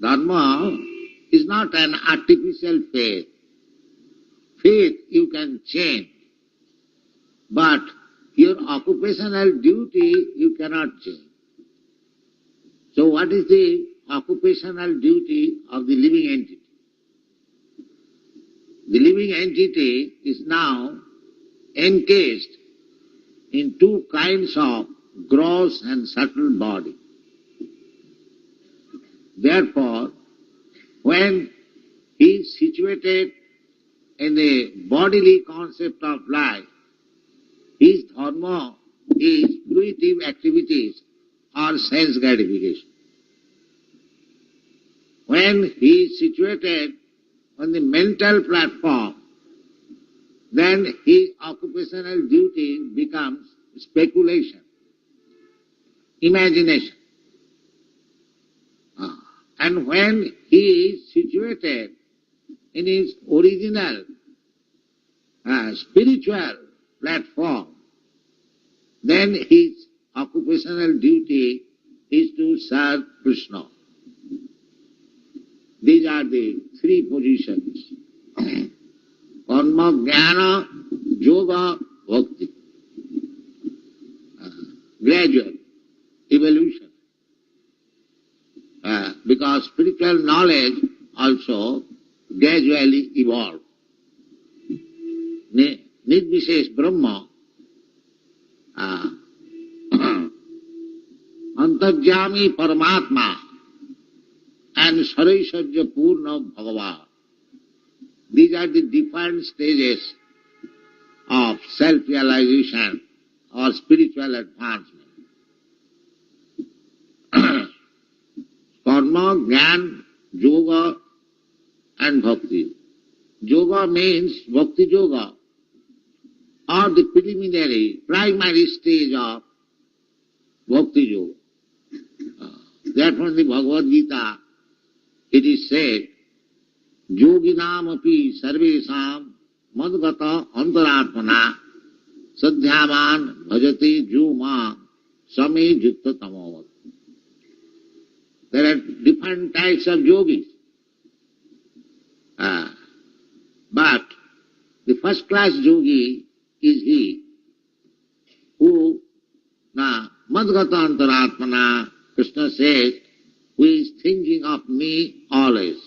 Dharma is not an artificial faith. Faith you can change, but your occupational duty you cannot change. So what is the occupational duty of the living entity? The living entity is now encased in two kinds of gross and subtle body. Therefore, when he is situated in the bodily concept of life, his dharma is fruitive activities or sense gratification. When he is situated on the mental platform, then his occupational duty becomes speculation, imagination. And when he is situated in his original spiritual platform, then his occupational duty is to serve Krishna. These are the three positions. Karma, Jnana, Yoga, Bhakti. Gradual evolution. Because spiritual knowledge also gradually evolves. Nirvishesh Brahma, Antarjami Paramatma, and Saraisajya Purna Bhagava. These are the different stages of self-realization or spiritual advancement. Karma, Jnana, Yoga and Bhakti. Yoga means Bhakti Yoga, or the preliminary, primary stage of Bhakti Yoga. Therefore in the Bhagavad Gita it is said, Yoginam api sarvesam madgata antaratmana sadhyaman bhajati juma same jukta tamavat. There are different types of yogis. But the first class yogi is he who madgata antaratmana, Krishna says, who is thinking of me always.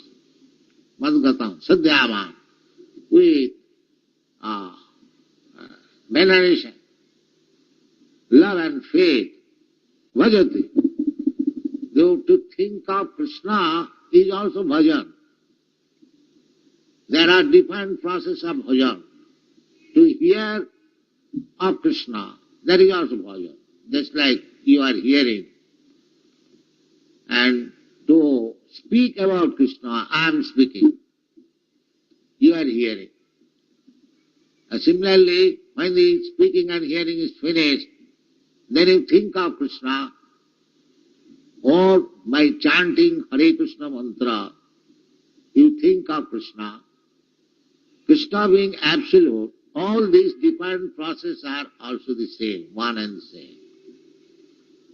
Madgatam, sadhyama, with veneration, love and faith, bhajati. Though to think of Krishna is also bhajan. There are different processes of bhajan. To hear of Krishna, that is also bhajan. Just like you are hearing. And to speak about Krishna, I am speaking. You are hearing. And similarly, when the speaking and hearing is finished, then you think of Krishna, or by chanting Hare Krishna mantra, you think of Krishna. Krishna being absolute, all these different processes are also the same, one and the same.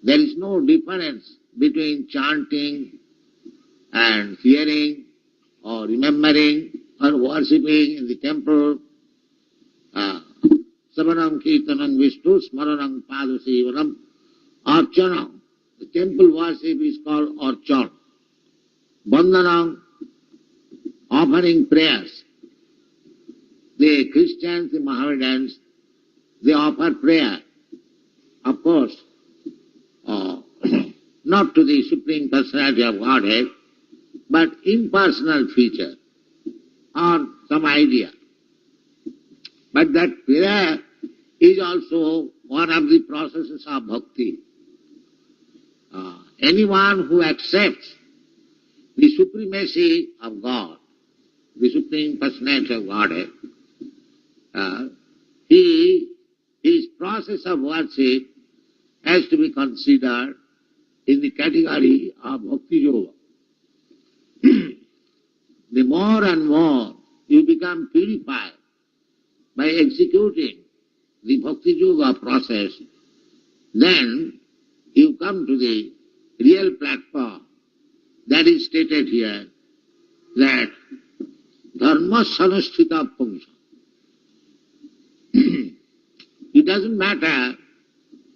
There is no difference between chanting and hearing or remembering or worshipping in the temple. Savanam Kirtanam Vishnu Smaranam Padasevanam Archanam. The temple worship is called Archan. Bandhanam, offering prayers. The Christians, the Mohammedans, they offer prayer. Of course, not to the Supreme Personality of Godhead, but impersonal feature or some idea. But that prayer is also one of the processes of bhakti. Anyone who accepts the supremacy of God, the Supreme Personality of Godhead, his process of worship has to be considered in the category of Bhakti Yoga. The more and more you become purified by executing the Bhakti Yoga process, then you come to the real platform That is stated here, that dharma sanusthita pumsa. It doesn't matter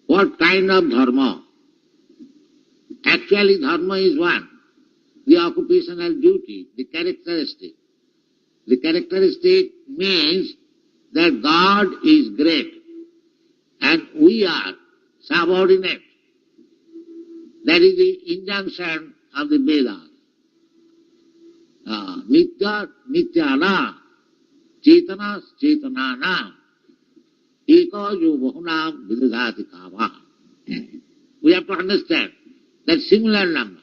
what kind of dharma. Actually, dharma is one. The occupational duty, the characteristic. The characteristic means that God is great and we are subordinate. That is the injunction of the Vedas. Nitya, nityana, chetana, chetanana, eko jo bahunam vidadhati kama. We have to understand that singular number.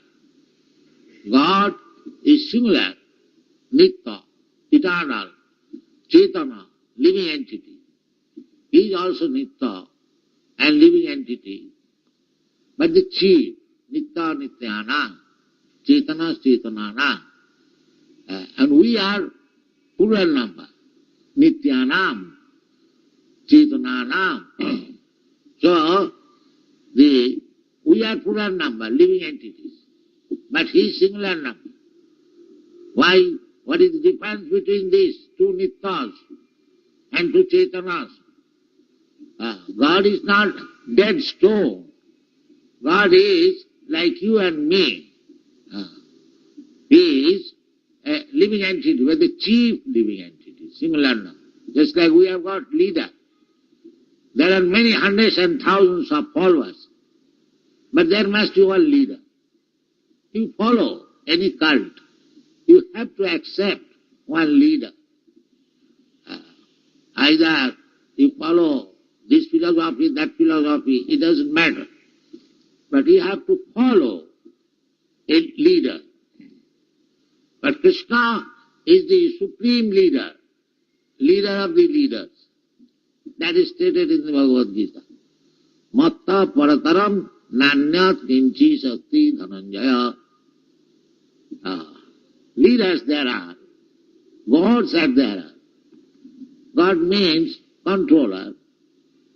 God is singular, nitya, eternal, chetana, living entity. He is also nitya and living entity. But the chief, nitya nityana, chetana chetanana, and we are plural number, nityanam, chetananam. So, we are plural number, living entities. But he is singular number. Why? What is the difference between these two nityas and two chetanas? God is not dead stone. God is like you and me. He is a living entity, we are the chief living entity, singular number. Just like we have got leader. There are many hundreds and thousands of followers, but there must be one leader. You follow any cult, you have to accept one leader. Either you follow this philosophy, that philosophy, it doesn't matter. But you have to follow a leader. But Krishna is the supreme leader, leader of the leaders. That is stated in the Bhagavad Gita. Matta parataram nanyat kinchi sakti dhananjaya. Leaders there are, gods are there. God means controller.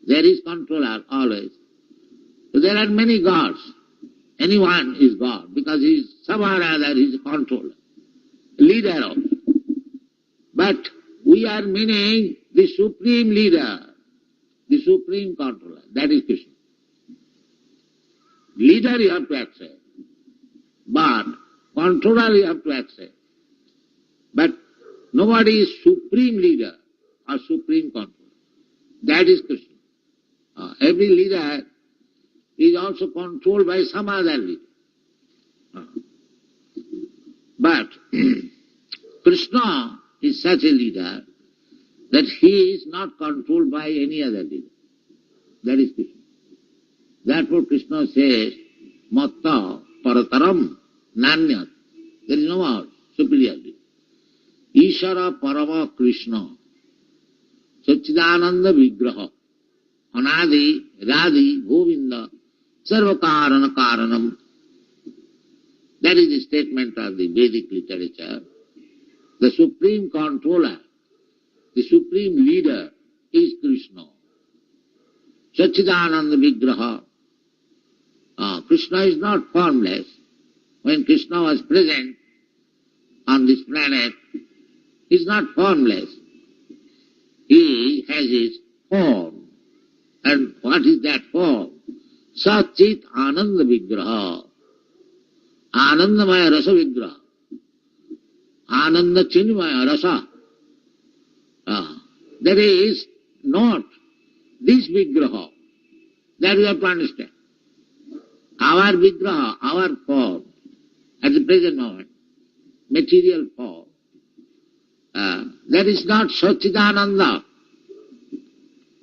There is controller always. So there are many gods. Anyone is God because he is somehow or other, he is a controller, leader of. But we are meaning the supreme leader, the supreme controller. That is Krishna. Leader you have to accept, but controller you have to accept. But nobody is supreme leader or supreme controller. That is Krishna. Every leader is also controlled by some other leader. But Krishna is such a leader that he is not controlled by any other leader. That is Krishna. Therefore Krishna says, Matta parataram nanyat. There is no more superiority. Ishara parama Krishna. Sachidananda vigraha. Anadi, Radi, Govinda, Sarvakarana Karanam. That is the statement of the Vedic literature. The supreme controller, the supreme leader is Krishna. Sachidananda Vigraha. Krishna is not formless. When Krishna was present on this planet, he is not formless. He has his form. And what is that form? Sachit Ananda Vigraha. Anandamaya Rasa Vigraha. Ananda Chinmaya Rasa. That is not this Vigraha. That we have to understand. Our Vigraha, our form, at the present moment, material form, that is not Satchidananda.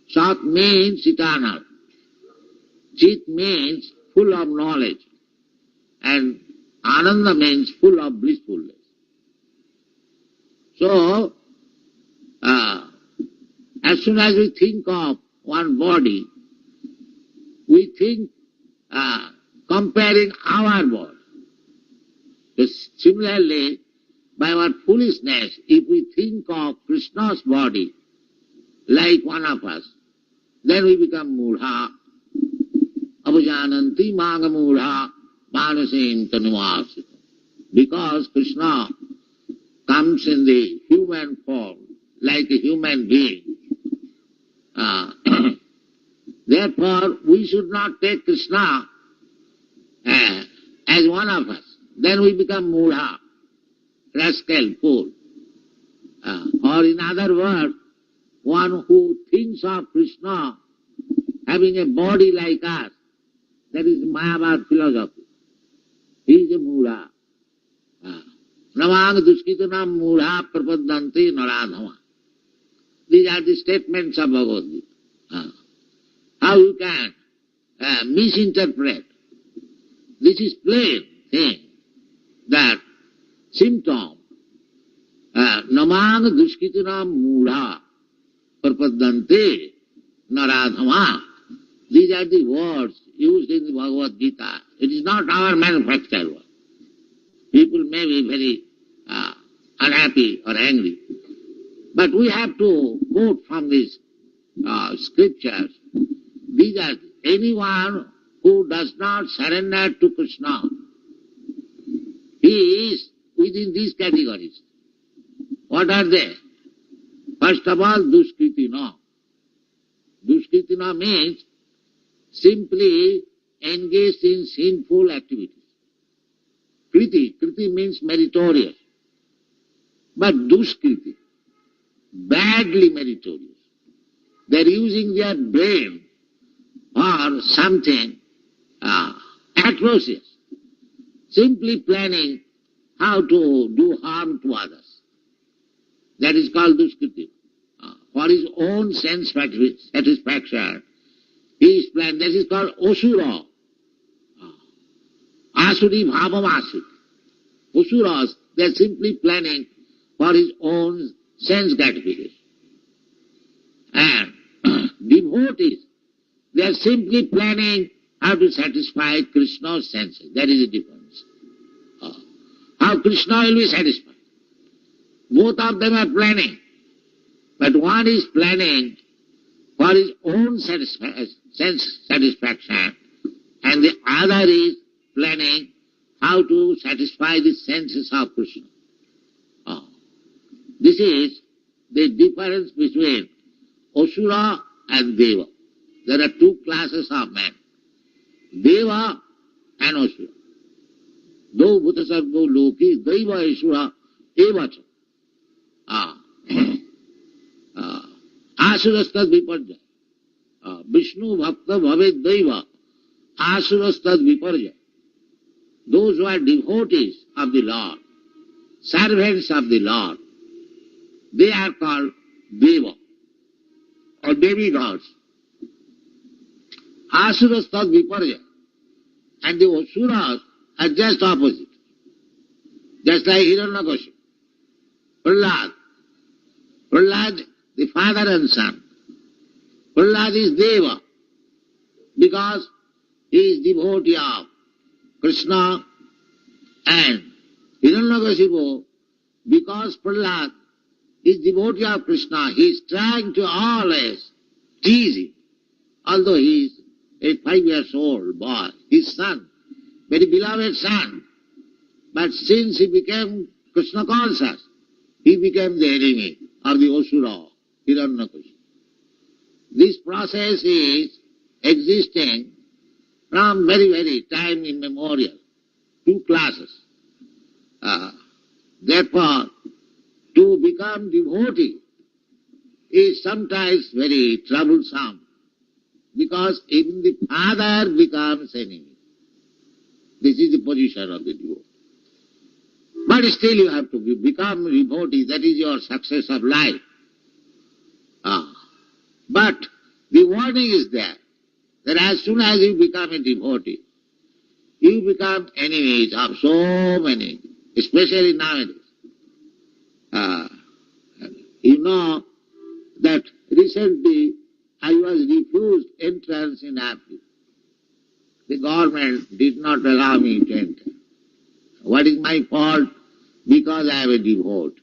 Sat means eternal. Chit means full of knowledge. And Ananda means full of blissfulness. So, as soon as we think of one body, we think comparing our body. So similarly, by our foolishness, if we think of Krishna's body like one of us, then we become mudha. Abujananti maga mudha manasem tanuvasita. because Krishna comes in the human form, like a human being. Therefore, we should not take Krishna as one of us. Then we become mudha, rascal, fool. Or in other words, one who thinks of Krishna having a body like us, that is Mayavad philosophy. He is a mudha. Namang duskitanam mudha prapadanti naradhama. These are the statements of Bhagavad Gita. How you can misinterpret? This is plain thing, that symptom. Namang duskitanam mudha prapadante naradhama. These are the words used in the Bhagavad Gita. It is not our manufactured word. People may be very unhappy or angry. But we have to quote from these scriptures. These are anyone who does not surrender to Krishna. He is within these categories. What are they? First of all, duskritina. Duskritina means simply engaged in sinful activities. Kriti means meritorious. But duskriti, badly meritorious. They are using their brain for something atrocious, simply planning how to do harm to others. That is called duskriti. For his own sense satisfaction, he is planning. That is called osura. Asuri bhavam asuri. Osuras, they are simply planning for his own sense gratification. And devotees, they are simply planning how to satisfy Krishna's senses. That is the difference. How Krishna will be satisfied. Both of them are planning. But one is planning for his own sense satisfaction, and the other is planning how to satisfy the senses of Krishna. This is the difference between Asura and Deva. There are two classes of men, Deva and Asura. Do bhutasargo loki Deva Asura evacha. Asurastad viparja. Vishnu bhakta bhavet Deva. Asurastad viparja. Those who are devotees of the Lord, servants of the Lord, they are called Deva or demigods. Asuras tad viparya. And the Asuras are just opposite. Just like Hiranyakashipu. Prahlad, the father and son. Prahlad is Deva because he is devotee of Krishna, and Hiranyakashipu, because Prahlad is devotee of Krishna, he is trying to always tease him. Although he is a 5 years old boy, his son, very beloved son. But since he became Krishna conscious, he became the enemy of the Asura, Hiranyakashipu. This process is existing from very, very time immemorial. Two classes. Therefore, to become devotee is sometimes very troublesome, because even the father becomes enemy. This is the position of the devotee. But still you have to become devotee, that is your success of life. But the warning is there, that as soon as you become a devotee, you become enemies of so many, especially nowadays. You know that recently I was refused entrance in Africa. The government did not allow me to enter. What is my fault? Because I am a devotee.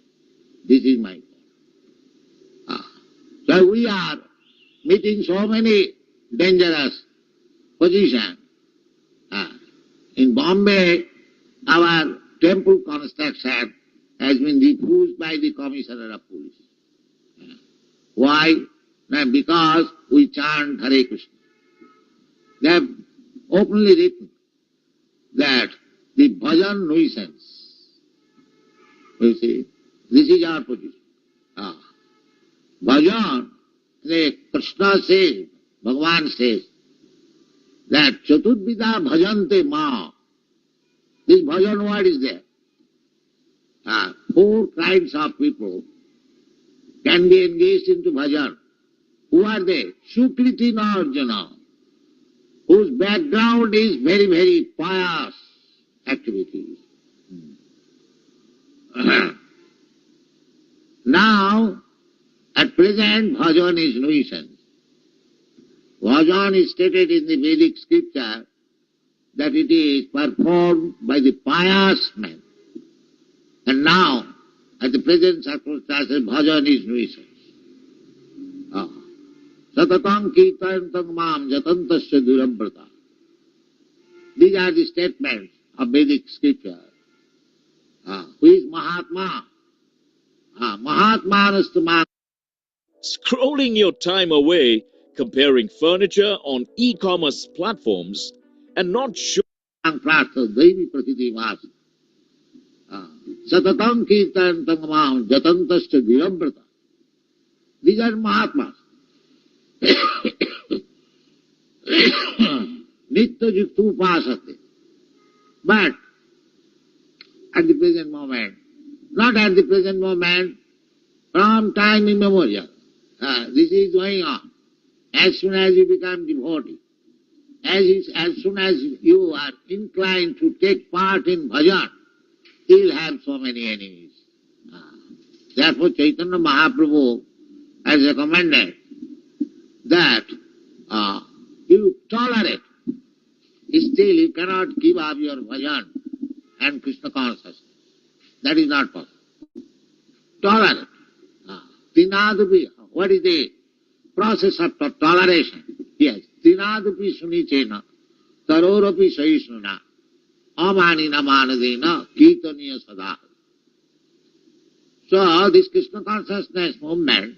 This is my fault. So we are meeting so many dangerous positions. In Bombay, our temple construction has been refused by the Commissioner of Police. Why? No, because we chant Hare Krishna. They have openly written that the bhajan nuisance. You see, this is our position. Bhajan, Krishna says, Bhagavan says, that Chaturvida bhajante ma. This bhajan word is there. Four kinds of people can be engaged into bhajan. Who are they? Sukriti Arjuna, whose background is very, very pious activities. Now, at present, bhajan is nuisance. Bhajan is stated in the Vedic scripture that it is performed by the pious men. And now, at the present circumstances, bhajan is nuisance. Satatam kirtantam mam jatantasya durabrata. These are the statements of Vedic scripture. Who is Mahatma? Mahatmanastu man. Scrolling your time away comparing furniture on e-commerce platforms and not sure Satatam kirtantam mam jatantasya durabrata. These are Mahatmas. Nitya juktu upasate. But at the present moment, not at the present moment, from time immemorial, this is going on. As soon as you become devotee, as soon as you are inclined to take part in bhajan, you will have so many enemies. Therefore Chaitanya Mahaprabhu has recommended that you tolerate. Still you cannot give up your bhajan and Krishna consciousness. That is not possible. Tolerate. Tinadupi, what is the process of toleration? Yes. Tinadupi sunichena, tarorapi sahisnuna, amanina manadena, kirtaniya sada. So this Krishna consciousness movement,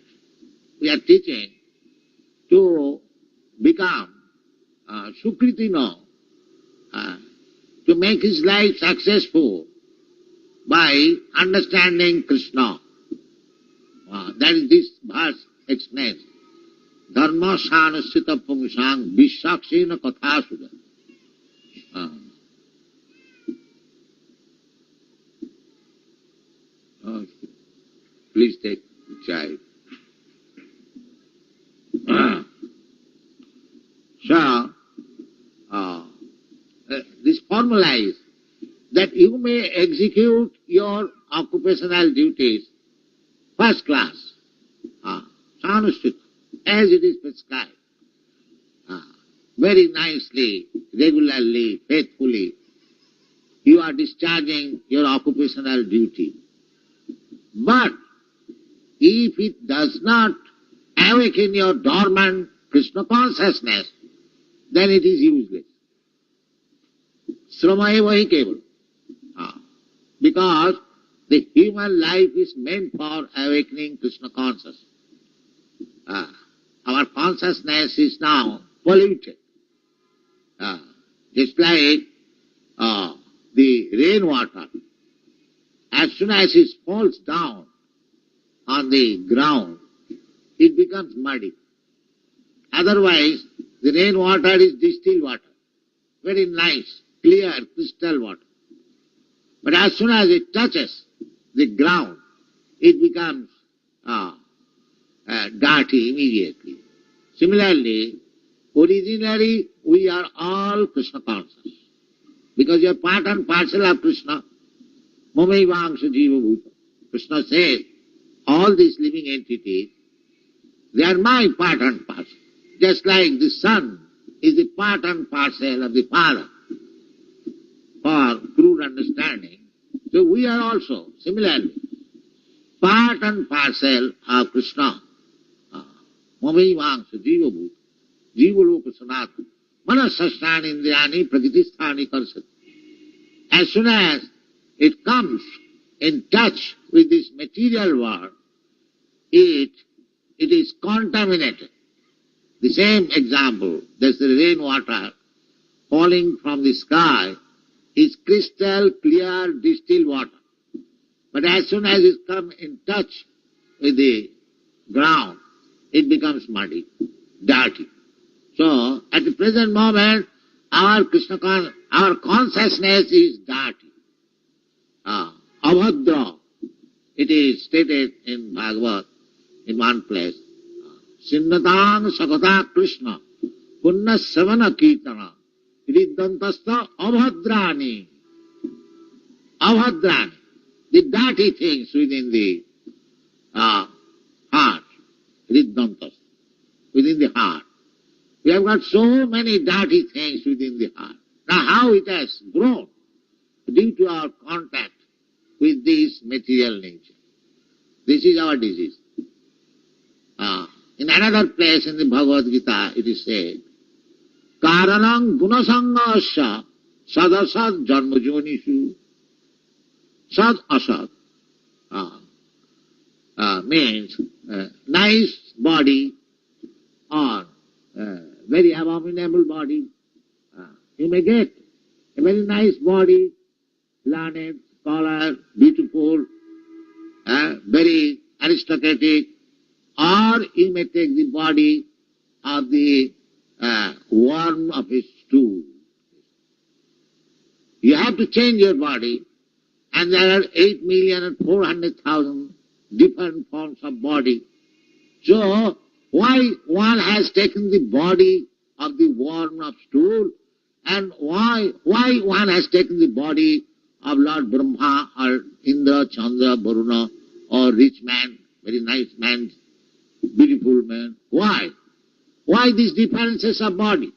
we are teaching to become Sukritino, to make his life successful by understanding Krishna. That is this verse explains. Dharma sanasita pungsang vishakshena kathasuda. Please take the child. So, this formula is that you may execute your occupational duties first class, sanusthita, as it is prescribed, very nicely, regularly, faithfully. You are discharging your occupational duty. But if it does not awaken your dormant Krishna consciousness, then it is useless. Srama eva hi keval. Because the human life is meant for awakening Krishna consciousness. Our consciousness is now polluted. Just like the rainwater. As soon as it falls down on the ground, it becomes muddy. Otherwise, the rainwater is distilled water. Very nice, clear, crystal water. But as soon as it touches the ground, it becomes dirty immediately. Similarly, originally we are all Krishna conscious. Because you are part and parcel of Krishna. Mamaivangsha jiva bhuta. Krishna says, all these living entities, they are my part and parcel. Just like the son is the part and parcel of the father. For crude understanding, so we are also similarly part and parcel of Krishna. Mamaivangsha jiva bhuta. Jiva loka sanatana. Manasasthani indriyani prakitisthani karsati. As soon as it comes in touch with this material world, it is contaminated. The same example, there's the rainwater falling from the sky is crystal clear distilled water. But as soon as it comes in touch with the ground, it becomes muddy, dirty. So, at the present moment, our consciousness is dirty. Abhadra, it is stated in Bhagavad in one place. Sinnatang sakata Krishna, punna savana kirtana, riddantasta abhadrani. Abhadrani, the dirty things within the heart, riddantasta, within the heart. We have got so many dirty things within the heart. Now how it has grown? Due to our contact with this material nature. This is our disease. In another place in the Bhagavad Gita it is said, Karanang gunasangasya sadasad janmajonishu. Sad asad means nice body or very abominable body. You may get a very nice body, learned, scholar, beautiful, very aristocratic, or you may take the body of the worm of his stool. You have to change your body, and there are 8,400,000 different forms of body. So, why one has taken the body of the worm of stool, and why one has taken the body of Lord Brahma or Indra, Chandra, Varuna, or rich man, very nice man, beautiful man? Why? Why these differences of body?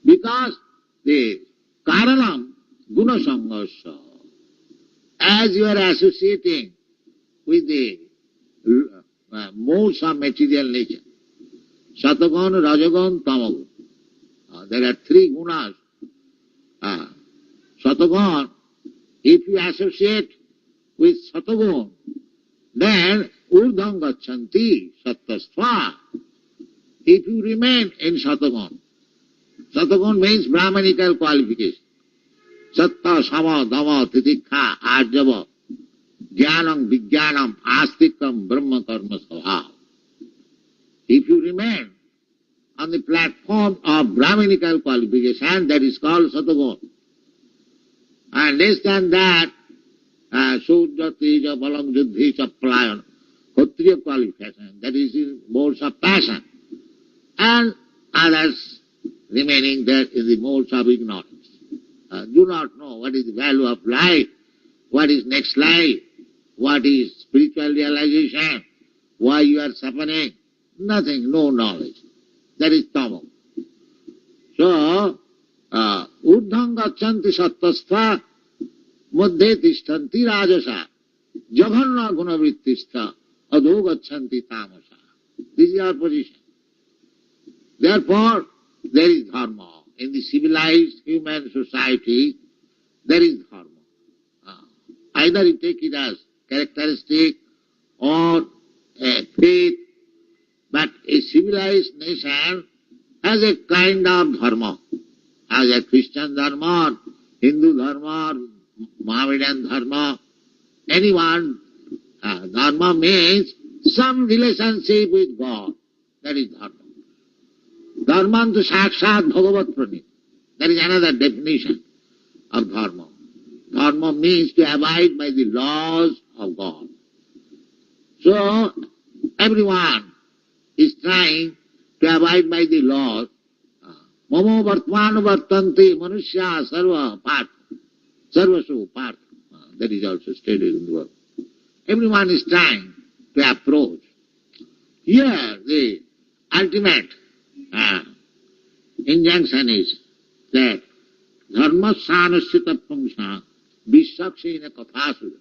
Because the karanam gunasangasya. As you are associating with the modes of material nature, Satagun, Rajagun, Tamagun. There are three gunas. Satagun, if you associate with Satagun, then urdham gacchanti sattvastva. If you remain in Satagun, Satagun means Brahmanical qualification. Satta, Sama, Dama, Titikha, Arjava, Jnanam, Vijnanam, Astikam, Brahma, Karma, Svabha. If you remain on the platform of Brahmanical qualification, that is called Satagun. And less than that, Sudya, Teja, Balam, Juddhi, Chaplayan, Kshatriya qualification, that is in modes of passion. And others remaining there in the modes of ignorance. Do not know what is the value of life, what is next life, what is spiritual realization, why you are suffering, nothing, no knowledge. That is tamam. So, urdham gacchanti sattastha madhye tishtanti rajasa jaghanna gunavrittistha adho gacchanti tamasa. This is our position. Therefore, there is dharma. In the civilized human society, there is dharma. Either you take it as characteristic or a faith, but a civilized nation has a kind of dharma, as a Christian dharma, or Hindu dharma, or Mohammedan dharma. Anyone, dharma means some relationship with God. That is dharma. Dharmantu sakshat bhagavat pranit. That is another definition of dharma. Dharma means to abide by the laws of God. So, everyone is trying to abide by the laws. Mamo vartmanu vartanti manusya sarva part. Sarvasu part. That is also stated in the word. Everyone is trying to approach. Here, the ultimate injunction is that dharma sanasya tapamsa visakshena kathasu.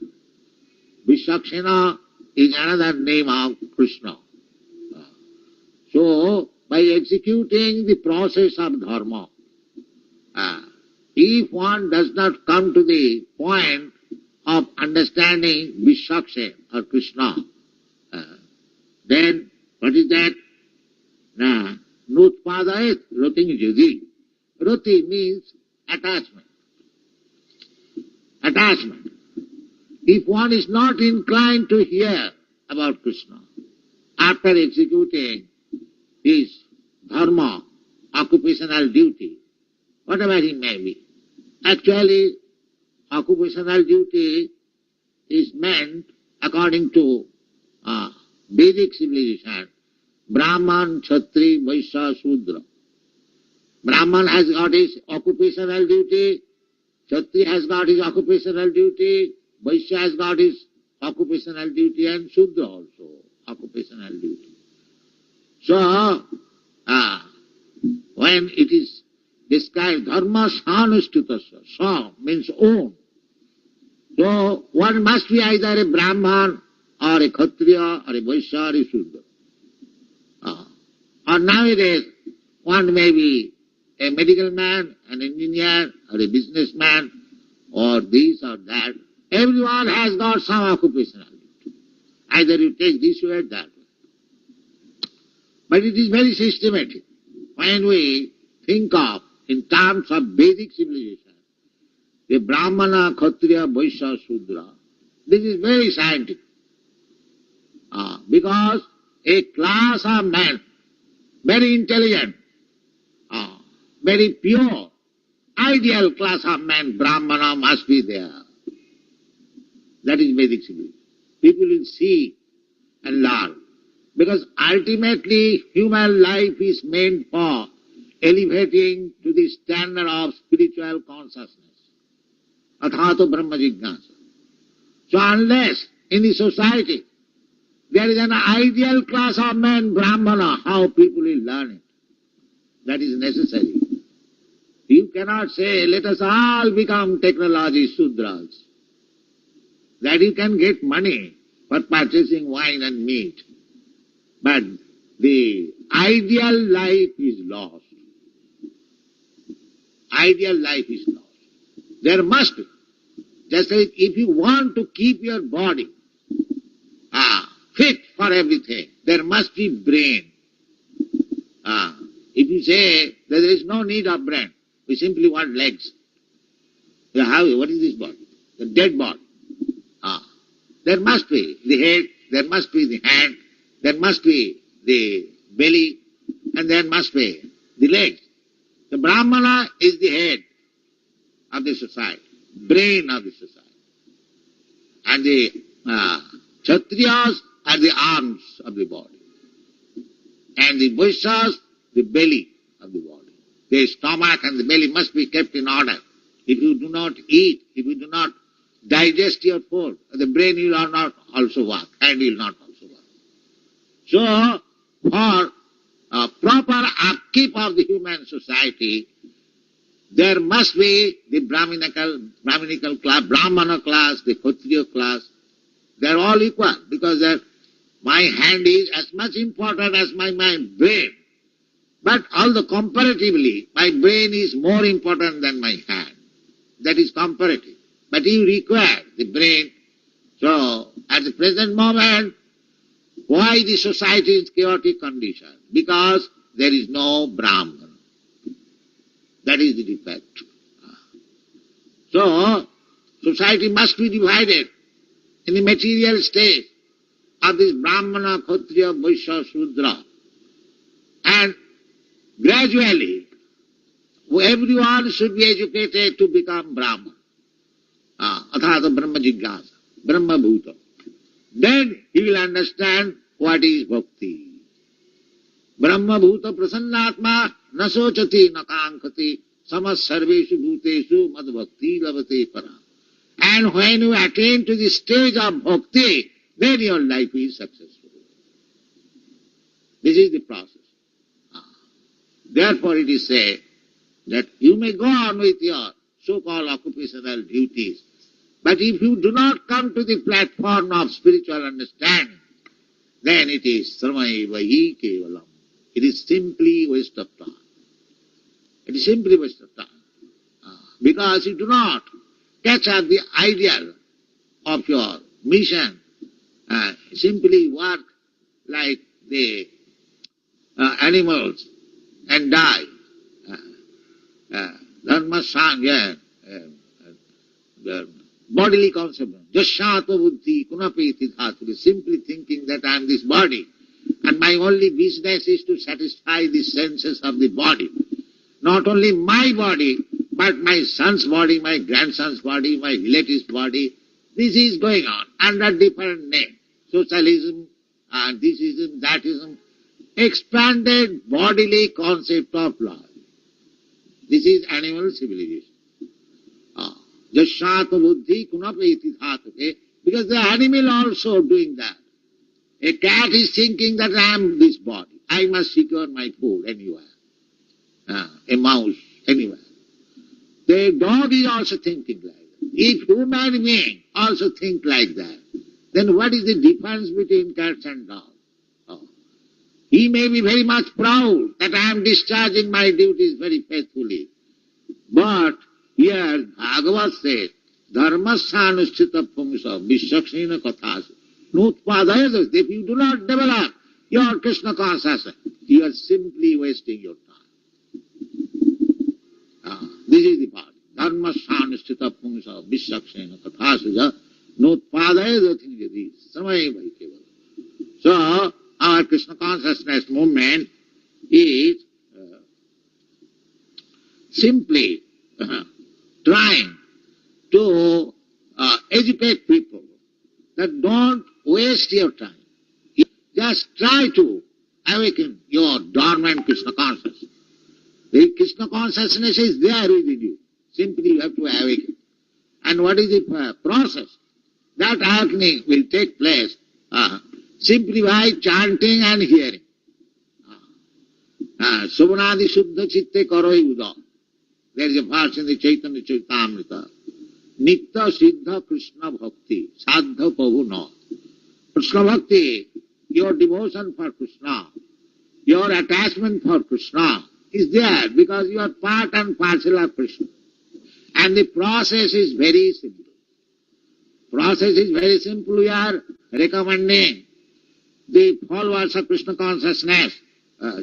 Visakshena is another name of Krishna. So, by executing the process of dharma, if one does not come to the point of understanding Vishwaksha or Krishna, then what is that? Nutpadayat Roti Judi. Roti means attachment. Attachment. If one is not inclined to hear about Krishna, after executing his dharma, occupational duty, whatever he may be, actually occupational duty is meant according to Vedic civilization, Brahman, Kshatri, Vaishya, Shudra. Brahman has got his occupational duty, Kshatri has got his occupational duty, Vaishya has got his occupational duty, and Shudra also occupational duty. So, when it is described, dharma sanustutasya, sa means own. So, one must be either a Brahman or a Kshatriya or a Vaishya or a Shudra. Or nowadays, one may be a medical man, an engineer, or a businessman, or this or that. Everyone has got some occupational duty. Either you take this way or that way. But it is very systematic. When we think of, in terms of Vedic civilization, the Brahmana, Kshatriya, Vaishya, Shudra, this is very scientific. Because a class of men, very intelligent, very pure, ideal class of men, Brahmana must be there. That is Vedic civilization. People will see and learn. Because ultimately human life is meant for elevating to the standard of spiritual consciousness. Athato Brahma Jignasa. So unless in the society there is an ideal class of men, Brahmana, how people will learn it? That is necessary. You cannot say, let us all become technology Sudras. That you can get money for purchasing wine and meat. But the ideal life is lost. Ideal life is lost. There must be. Just like if you want to keep your body fit for everything, there must be brain. If you say that there is no need of brain, we simply want legs. What is this body? The dead body. There must be the head, there must be the hand, there must be the belly, and there must be the legs. The Brahmana is the head of the society, brain of the society. And the Kshatriyas are the arms of the body. And the Vaishyas, the belly of the body. The stomach and the belly must be kept in order. If you do not eat, if you do not digest your food, the brain will not also work, hand will not also work. So, for proper upkeep of the human society, there must be the Brahminical class, Brahmana class, the Kshatriya class. They are all equal because my hand is as much important as my brain. But although comparatively, my brain is more important than my hand. That is comparative. But you require the brain. So, at the present moment, why the society is chaotic condition? Because there is no Brahman. That is the defect. So, society must be divided in the material state of this Brahmana, Kshatriya, Vaishya, Shudra. And gradually, everyone should be educated to become Brahman. Athata Brahma Jignasa, Brahma Bhuta. Then he will understand what is bhakti. Brahma Bhuta Prasannatma Nasochati Nakankati Samas Sarveshu Bhuteshu Mad Bhakti Lavate Para. And when you attain to the stage of bhakti, then your life is successful. This is the process. Therefore it is said that you may go on with your so-called occupational duties, but if you do not come to the platform of spiritual understanding, then it is sarvaiva hi kevalam. It is simply waste of time. It is simply waste of time. Because you do not catch up the ideal of your mission, simply work like the animals and die. Dharma sangya, bodily concept. Jashato buddhi kunapeti dhatu, simply thinking that I am this body, and my only business is to satisfy the senses of the body. Not only my body, but my son's body, my grandson's body, my relative's body. This is going on under different name. Socialism, thisism, thatism. Expanded bodily concept of life. This is animal civilization. Jashato buddhi kunapeti dhatu. Because the animal also doing that. A cat is thinking that I am this body. I must secure my food anywhere. A mouse, anywhere. The dog is also thinking like that. If human being also think like that, then what is the difference between cats and dogs? He may be very much proud that I am discharging my duties very faithfully. But here Bhagavat says, Dharmasthanaschita pumsa vishakshena kathas nutpadayas. If you do not develop your Krishna consciousness, you are simply wasting your time. This is the part. Dharmasthanaschita pumsa vishakshena kathas nutpadayas samaya vaikeva. So, our Krishna consciousness movement is simply trying to educate people that don't waste your time. Just try to awaken your dormant Krishna consciousness. The Krishna consciousness is there within you. Simply you have to awaken. And what is the process? That awakening will take place simply by chanting and hearing. Subhanadi Shuddha Chitte Karoi Uda. There is a verse in the Chaitanya Charitamrita. Nitya Siddha Krishna Bhakti Sadha Pavu No. Krishna Bhakti, your devotion for Krishna, your attachment for Krishna is there because you are part and parcel of Krishna. And the process is very simple. Process is very simple. We are recommending the followers of Krishna consciousness.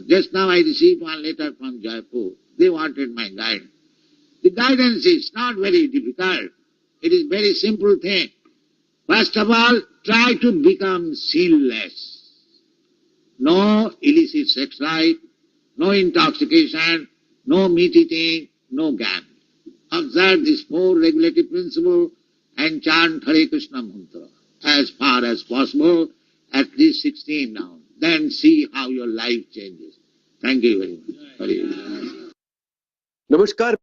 Just now I received one letter from Jaipur. They wanted my guidance. The guidance is not very difficult. It is very simple thing. First of all, try to become sinless. No illicit sex life, no intoxication, no meat eating, no gambling. Observe these four regulative principles and chant Hare Krishna mantra as far as possible, at least 16 now. Then see how your life changes. Thank you very much. Hare. Namaskar.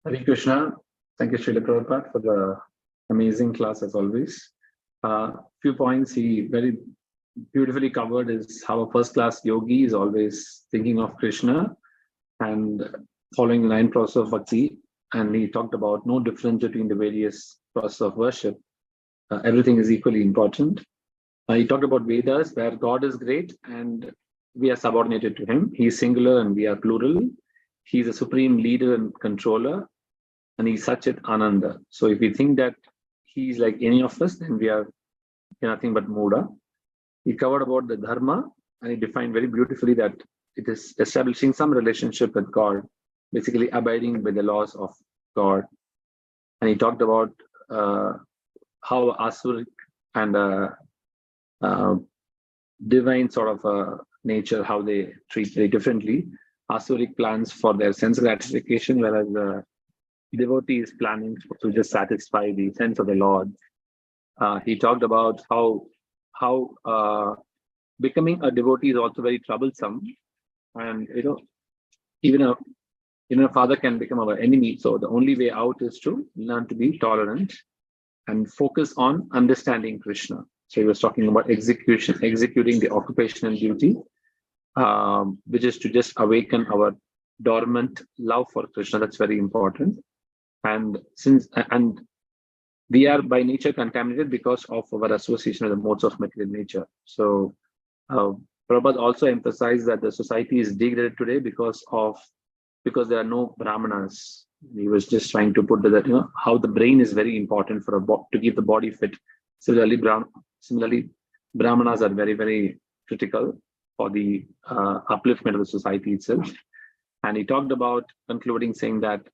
Hare Krishna. Thank you, Srila Prabupada, for the amazing class as always. Few points he very beautifully covered is how a first-class yogi is always thinking of Krishna and following the 9 processes of bhakti. And he talked about no difference between the various processes of worship. Everything is equally important. He talked about Vedas, where God is great and we are subordinated to him. He is singular and we are plural. He is a supreme leader and controller, and he's Satchit Ananda. So if we think that he's like any of us, then we are nothing but Muda. He covered about the dharma, and he defined very beautifully that it is establishing some relationship with God, basically abiding by the laws of God. And he talked about how Asuric and divine sort of nature, how they treat very differently. Asuric plans for their sense gratification, whereas the devotee is planning to just satisfy the sense of the Lord. He talked about how becoming a devotee is also very troublesome, and even a father can become our enemy. So the only way out is to learn to be tolerant and focus on understanding Krishna. So he was talking about executing the occupational duty, which is to just awaken our dormant love for Krishna. That's very important. And we are by nature contaminated because of our association with the modes of material nature. So Prabhupada also emphasized that the society is degraded today because there are no brahmanas. He was just trying to put that, how the brain is very important for to keep the body fit. Similarly, brahmanas are very, very critical for the upliftment of the society itself. And he talked about concluding saying that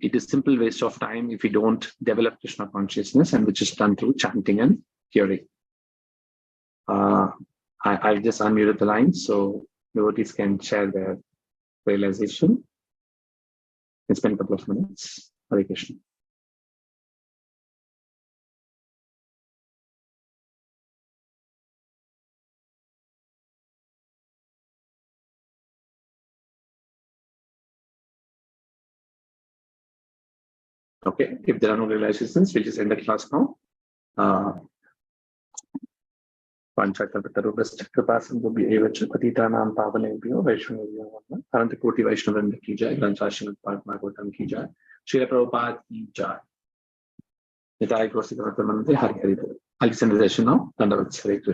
it is simple waste of time if we don't develop Krishna consciousness, and which is done through chanting and hearing. I've just unmuted the line so devotees can share their realization and spend a couple of minutes. Hare Krishna. Okay, if there are no realizations, we'll just end the class now. Patithanam Pavanebhyo Vaishnavyo Anantakoti Vaishnavanda ki jai, Granthashanat Bhagavatam ki jai, Srila Prabupada ki jai. Nitai Gosikavathamante Hari Hari Bol. I'll send the session now. Hare Krishna.